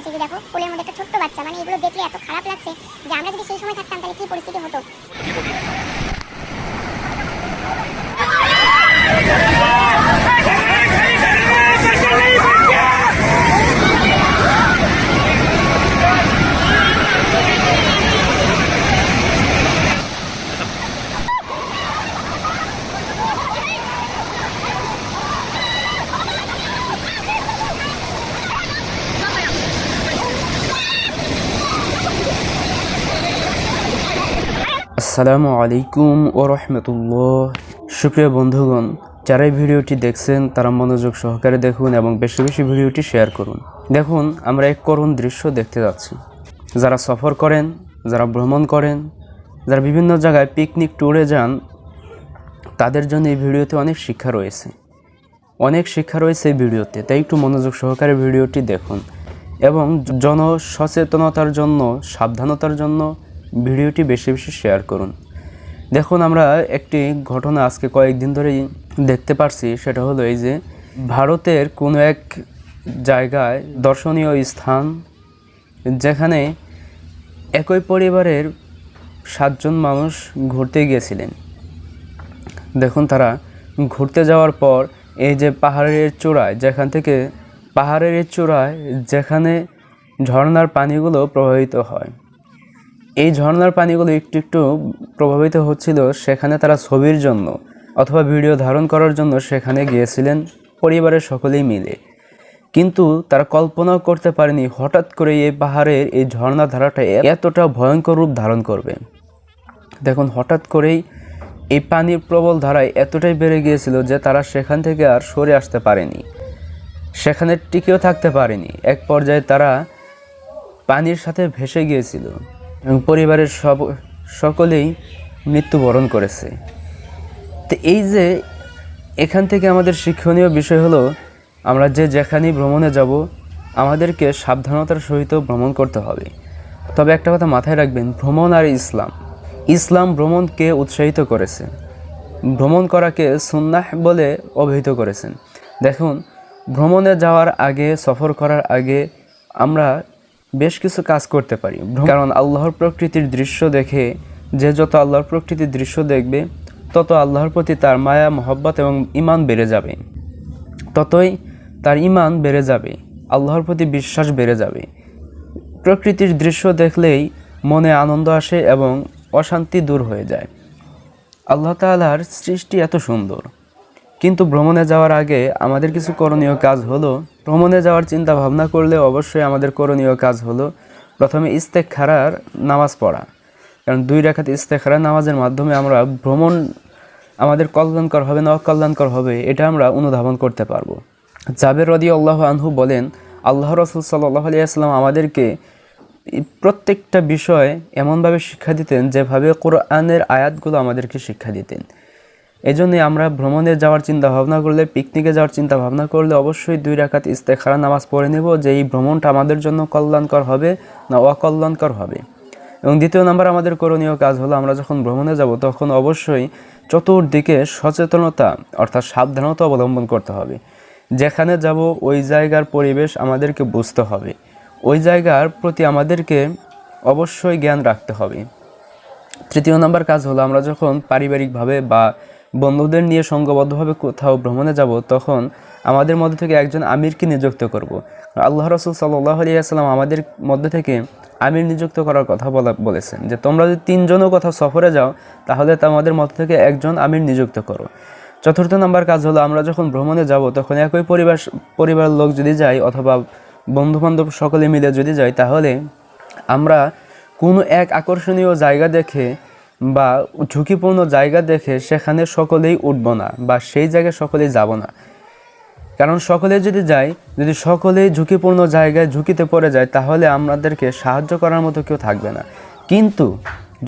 হয়েছে। যে দেখো কোলের মধ্যে একটা ছোট্ট বাচ্চা, মানে এগুলো দেখলে এত খারাপ লাগছে যে আমরা যদি সেই সময় থাকতাম তাহলে কি পরিস্থিতি হতো। আসসালামু আলাইকুম ও রহমতুল্লাহ। সুপ্রিয় বন্ধুগণ, যারা এই ভিডিওটি দেখছেন তারা মনোযোগ সহকারে দেখুন এবং বেশি বেশি ভিডিওটি শেয়ার করুন। দেখুন, আমরা এক করুণ দৃশ্য দেখতে যাচ্ছি। যারা সফর করেন, যারা ভ্রমণ করেন, যারা বিভিন্ন জায়গায় পিকনিক ট্যুরে যান, তাদের জন্য এই ভিডিওতে অনেক শিক্ষা রয়েছে। এই ভিডিওতে, তাই একটু মনোযোগ সহকারে ভিডিওটি দেখুন এবং জনসচেতনতার জন্য, সাবধানতার জন্য ভিডিওটি বেশি বেশি শেয়ার করুন। দেখুন, আমরা একটি ঘটনা আজকে কয়েকদিন ধরেই দেখতে পারছি। সেটা হলো এই যে ভারতের কোনো এক জায়গায় দর্শনীয় স্থান, যেখানে একই পরিবারের 7 জন মানুষ ঘুরতে গিয়েছিলেন। দেখুন, তারা ঘুরতে যাওয়ার পর এই যে পাহাড়ের চূড়ায়, যেখানে ঝর্ণার পানিগুলো প্রবাহিত হয়, এই ঝর্ণার পানিগুলো একটু একটু প্রভাবিত হচ্ছিল। সেখানে তারা ছবির জন্য অথবা ভিডিও ধারণ করার জন্য সেখানে গিয়েছিলেন পরিবারের সকলেই মিলে। কিন্তু তারা কল্পনাও করতে পারেনি হঠাৎ করে এই পাহাড়ের এই ঝর্ণা ধারাটা এতটা ভয়ঙ্কর রূপ ধারণ করবে। দেখুন, হঠাৎ করেই এই পানির প্রবল ধারায় এতটাই বেড়ে গিয়েছিল যে তারা সেখান থেকে আর সরে আসতে পারেনি, সেখানে টিকেও থাকতে পারেনি। এক পর্যায়ে তারা পানির সাথে ভেসে গিয়েছিল এবং পরিবারের সকলেই মৃত্যুবরণ করেছে। তো এই যে এখান থেকে আমাদের শিক্ষণীয় বিষয় হলো, আমরা যেখানেই ভ্রমণে যাব আমাদেরকে সাবধানতার সহিত ভ্রমণ করতে হবে। তবে একটা কথা মাথায় রাখবেন, ভ্রমণ আর ইসলাম ভ্রমণকে উৎসাহিত করেছে, ভ্রমণ করাকে সুন্নাহ বলে অভিহিত করেছেন। দেখুন, ভ্রমণে যাওয়ার আগে, সফর করার আগে আমরা বেশ কিছু কাজ করতে পারি। কারণ আল্লাহর প্রকৃতির দৃশ্য দেখে যত আল্লাহর প্রকৃতির দৃশ্য দেখবে, তত আল্লাহর প্রতি তার মায়া, মহব্বত এবং ঈমান বেড়ে যাবে, ততই তার ঈমান বেড়ে যাবে, আল্লাহর প্রতি বিশ্বাস বেড়ে যাবে। প্রকৃতির দৃশ্য দেখলেই মনে আনন্দ আসে এবং অশান্তি দূর হয়ে যায়। আল্লাহ তাআলার সৃষ্টি এত সুন্দর। কিন্তু ভ্রমণে যাওয়ার আগে আমাদের কিছু করণীয় কাজ হলো, ভ্রমণে যাওয়ার চিন্তা ভাবনা করলে অবশ্যই আমাদের করণীয় কাজ হলো প্রথমে ইস্তেখারার নামাজ পড়া। কারণ 2 রাকাত ইস্তেখারা নামাজের মাধ্যমে আমরা ভ্রমণ আমাদের কল্যাণকর হবে না অকল্যাণকর হবে এটা আমরা অনুধাবন করতে পারবো। জাবের রাদিয়াল্লাহু আনহু বলেন, আল্লাহ রাসূল সাল্লাল্লাহু আলাইহি ওয়াসাল্লাম আমাদেরকে প্রত্যেকটা বিষয় এমনভাবে শিক্ষা দিতেন যেভাবে কোরআনের আয়াতগুলো আমাদেরকে শিক্ষা দিতেন। এজন্যই আমরা ভ্রমণে যাওয়ার চিন্তা ভাবনা করলে, পিকনিকে যাওয়ার চিন্তা ভাবনা করলে অবশ্যই 2 রাকাত ইস্তেখারা নামাজ পড়ে নেব যে এই ভ্রমণটা আমাদের জন্য কল্যাণকর হবে না অকল্যাণকর হবে। এবং দ্বিতীয় নাম্বার আমাদের করণীয় কাজ হলো, আমরা যখন ভ্রমণে যাব তখন অবশ্যই চতুর্দিকে সচেতনতা অর্থাৎ সাবধানতা অবলম্বন করতে হবে। যেখানে যাব ওই জায়গার পরিবেশ আমাদেরকে বুঝতে হবে, ওই জায়গার প্রতি আমাদেরকে অবশ্যই জ্ঞান রাখতে হবে। তৃতীয় নাম্বার কাজ হলো, আমরা যখন পারিবারিকভাবে বা বন্ধুদের নিয়ে সংঘবদ্ধভাবে কোথাও ভ্রমণে যাব তখন আমাদের মধ্যে থেকে একজন আমিরকে নিযুক্ত করব। আল্লাহ রাসূল সাল্লাল্লাহু আলাইহি ওয়াসাল্লাম আমাদের মধ্যে থেকে আমির নিযুক্ত করার কথা বলেছেন যে তোমরা যদি 3 জনও কোথাও সফরে যাও তাহলে তোমাদের মধ্যে থেকে একজন আমির নিযুক্ত করো। চতুর্থ নাম্বার কাজ হলো, আমরা যখন ভ্রমণে যাব তখন একই পরিবারের লোক যদি যাই অথবা বন্ধুবান্ধব সকলে মিলে যদি যাই, তাহলে আমরা কোনো এক আকর্ষণীয় জায়গা দেখে বা ঝুঁকিপূর্ণ জায়গা দেখে সেখানে সকলেই উঠব না বা সেই জায়গায় সকলেই যাব না। কারণ সকলে যদি সকলেই ঝুঁকিপূর্ণ জায়গায় ঝুঁকিতে পড়ে যায় তাহলে আমাদেরকে সাহায্য করার মতো কেউ থাকবে না। কিন্তু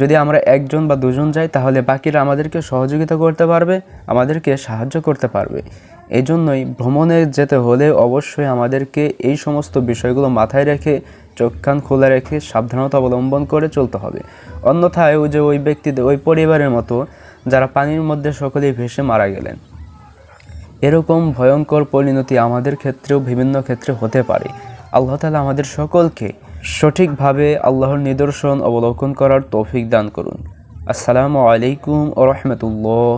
যদি আমরা 1 জন বা 2 জন যাই তাহলে বাকিরা আমাদেরকে সহযোগিতা করতে পারবে, আমাদেরকে সাহায্য করতে পারবে। এই জন্যই ভ্রমণে যেতে হলে অবশ্যই আমাদেরকে এই সমস্ত বিষয়গুলো মাথায় রেখে, চোখ কান খোলা রেখে সাবধানতা অবলম্বন করে চলতে হবে। অন্যথায় ওই ব্যক্তিদের, ওই পরিবারের মতো যারা পানির মধ্যে সকলেই ভেসে মারা গেলেন, এরকম ভয়ঙ্কর পরিণতি আমাদের ক্ষেত্রেও বিভিন্ন ক্ষেত্রে হতে পারে। আল্লাহ তাআলা আমাদের সকলকে সঠিকভাবে আল্লাহর নিদর্শন অবলোকন করার তৌফিক দান করুন। আসসালামু আলাইকুম ওয়া রাহমাতুল্লাহ।